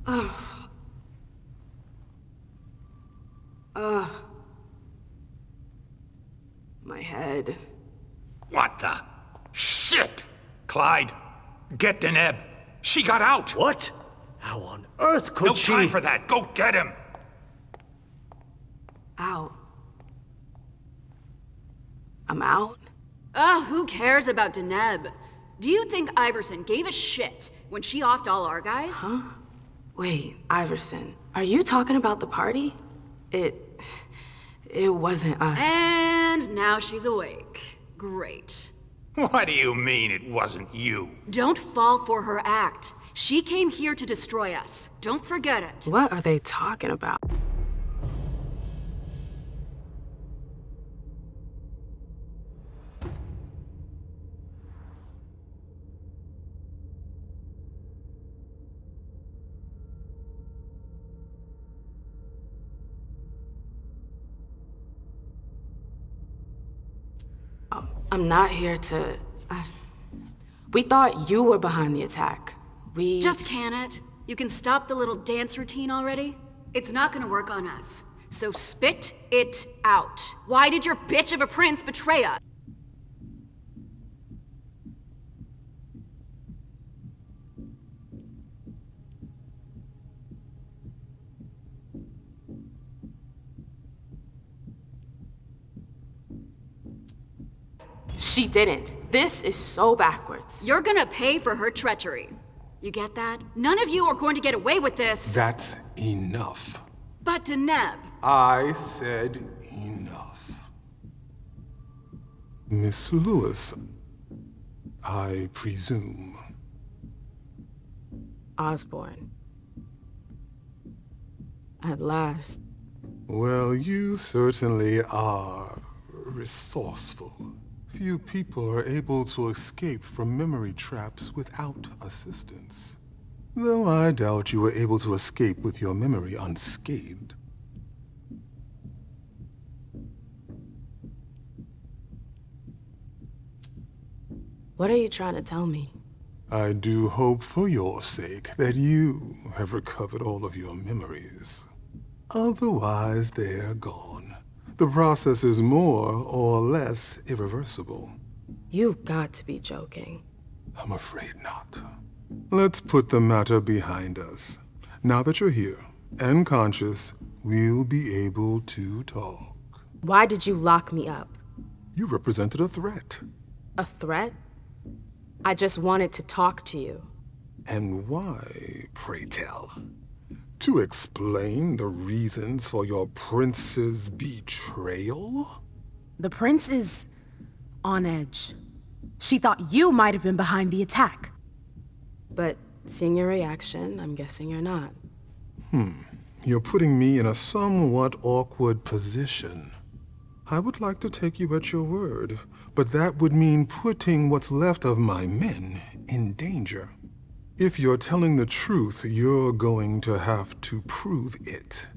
Ugh. Ugh. My head. What the? Shit! Clyde, get Deneb. She got out! What? How on earth could she? No time for that. Go get him! Out. I'm out? Who cares about Deneb? Do you think Iverson gave a shit when she offed all our guys? Huh? Wait, Iverson, are you talking about the party? It wasn't us. And now she's awake. Great. What do you mean it wasn't you? Don't fall for her act. She came here to destroy us. Don't forget it. What are they talking about? I'm not here to... We thought you were behind the attack. Just can it? You can stop the little dance routine already? It's not gonna work on us. So spit it out. Why did your bitch of a prince betray us? She didn't. This is so backwards. You're gonna pay for her treachery. You get that? None of you are going to get away with this. That's enough. But Deneb. I said enough. Miss Lewis, I presume. Osborne. At last. Well, you certainly are resourceful. Few people are able to escape from memory traps without assistance. Though I doubt you were able to escape with your memory unscathed. What are you trying to tell me? I do hope for your sake that you have recovered all of your memories. Otherwise, they're gone. The process is more or less irreversible. You've got to be joking. I'm afraid not. Let's put the matter behind us. Now that you're here and conscious, we'll be able to talk. Why did you lock me up? You represented a threat. A threat? I just wanted to talk to you. And why, pray tell? To explain the reasons for your prince's betrayal? The prince is on edge. She thought you might have been behind the attack. But seeing your reaction, I'm guessing you're not. You're putting me in a somewhat awkward position. I would like to take you at your word, but that would mean putting what's left of my men in danger. If you're telling the truth, you're going to have to prove it.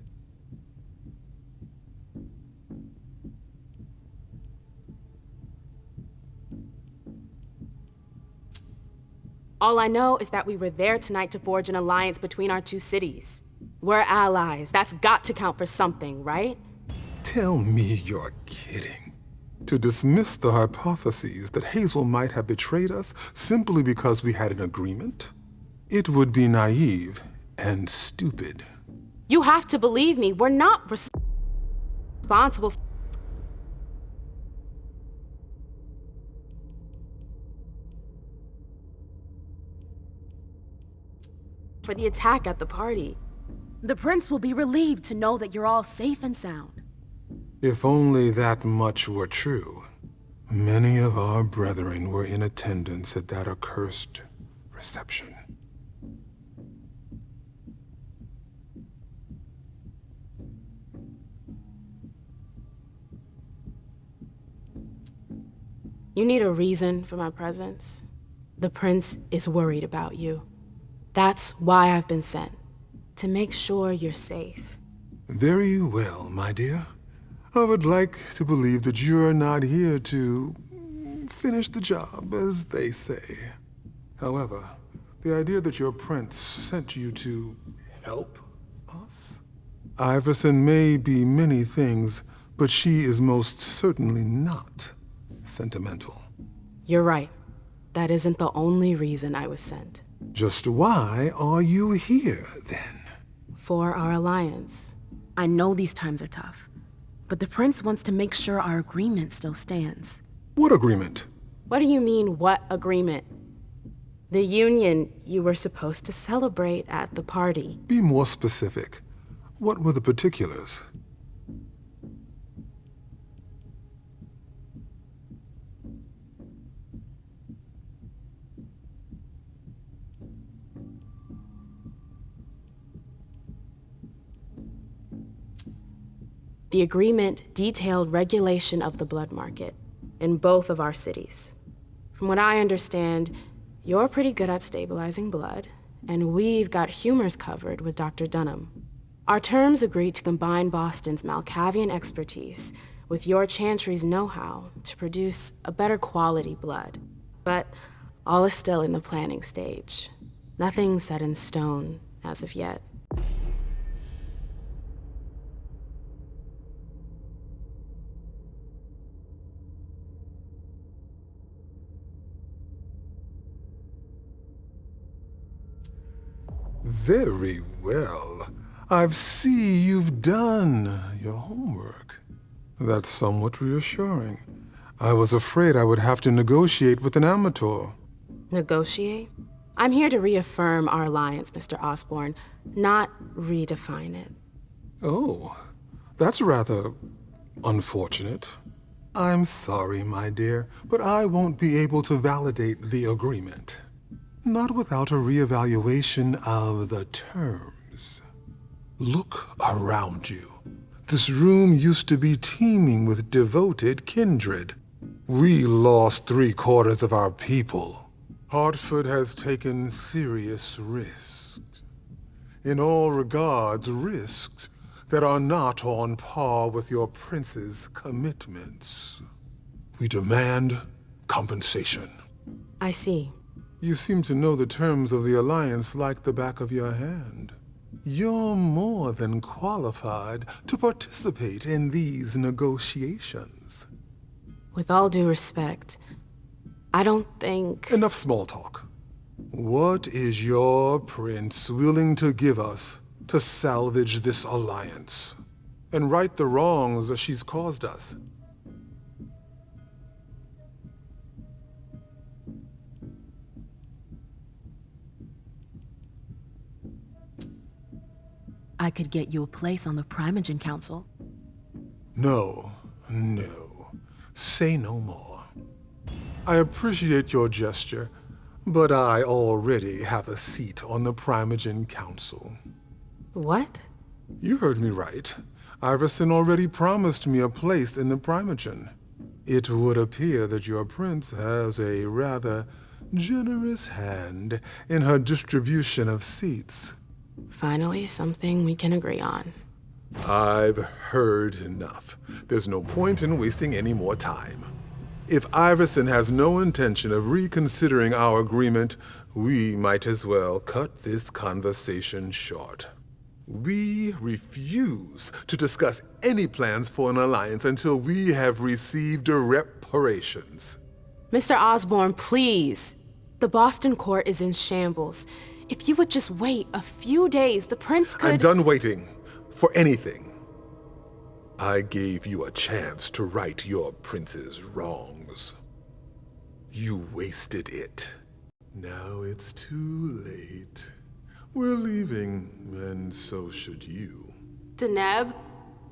All I know is that we were there tonight to forge an alliance between our two cities. We're allies. That's got to count for something, right? Tell me you're kidding. To dismiss the hypotheses that Hazel might have betrayed us simply because we had an agreement? It would be naive and stupid. You have to believe me. We're not responsible for the attack at the party. The prince will be relieved to know that you're all safe and sound. If only that much were true. Many of our brethren were in attendance at that accursed reception. You need a reason for my presence. The prince is worried about you. That's why I've been sent. To make sure you're safe. Very well, my dear. I would like to believe that you're not here to finish the job, as they say. However, the idea that your prince sent you to help us? Iverson may be many things, but she is most certainly not sentimental. You're right. That isn't the only reason I was sent. Just why are you here, then? For our alliance. I know these times are tough, but the prince wants to make sure our agreement still stands. What agreement? What do you mean, what agreement? The union you were supposed to celebrate at the party. Be more specific. What were the particulars? The agreement detailed regulation of the blood market in both of our cities. From what I understand, you're pretty good at stabilizing blood, and we've got humors covered with Dr. Dunham. Our terms agreed to combine Boston's Malkavian expertise with your Chantry's know-how to produce a better quality blood. But all is still in the planning stage. Nothing set in stone as of yet. Very well. I see you've done your homework. That's somewhat reassuring. I was afraid I would have to negotiate with an amateur. Negotiate? I'm here to reaffirm our alliance, Mr. Osborne, not redefine it. Oh, that's rather unfortunate. I'm sorry, my dear, but I won't be able to validate the agreement. Not without a reevaluation of the terms. Look around you. This room used to be teeming with devoted kindred. We lost 3/4 of our people. Hartford has taken serious risks. In all regards, risks that are not on par with your prince's commitments. We demand compensation. I see. You seem to know the terms of the alliance like the back of your hand. You're more than qualified to participate in these negotiations. With all due respect, I don't think... Enough small talk. What is your prince willing to give us to salvage this alliance and right the wrongs that she's caused us? I could get you a place on the Primogen Council. No, no. Say no more. I appreciate your gesture, but I already have a seat on the Primogen Council. What? You heard me right. Iverson already promised me a place in the Primogen. It would appear that your prince has a rather generous hand in her distribution of seats. Finally, something we can agree on. I've heard enough. There's no point in wasting any more time. If Iverson has no intention of reconsidering our agreement, we might as well cut this conversation short. We refuse to discuss any plans for an alliance until we have received reparations. Mr. Osborne, please. The Boston court is in shambles. If you would just wait a few days, the prince could... I'm done waiting for anything. I gave you a chance to right your prince's wrongs. You wasted it. Now it's too late. We're leaving, and so should you. Deneb,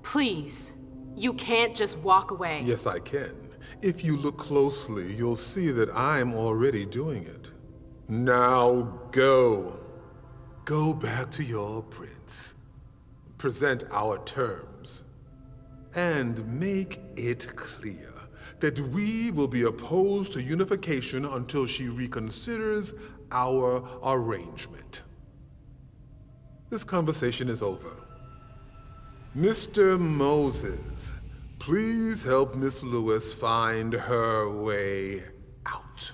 please. You can't just walk away. Yes, I can. If you look closely, you'll see that I'm already doing it. Now go. Go back to your prince. Present our terms. And make it clear that we will be opposed to unification until she reconsiders our arrangement. This conversation is over. Mr. Moses, please help Miss Lewis find her way out.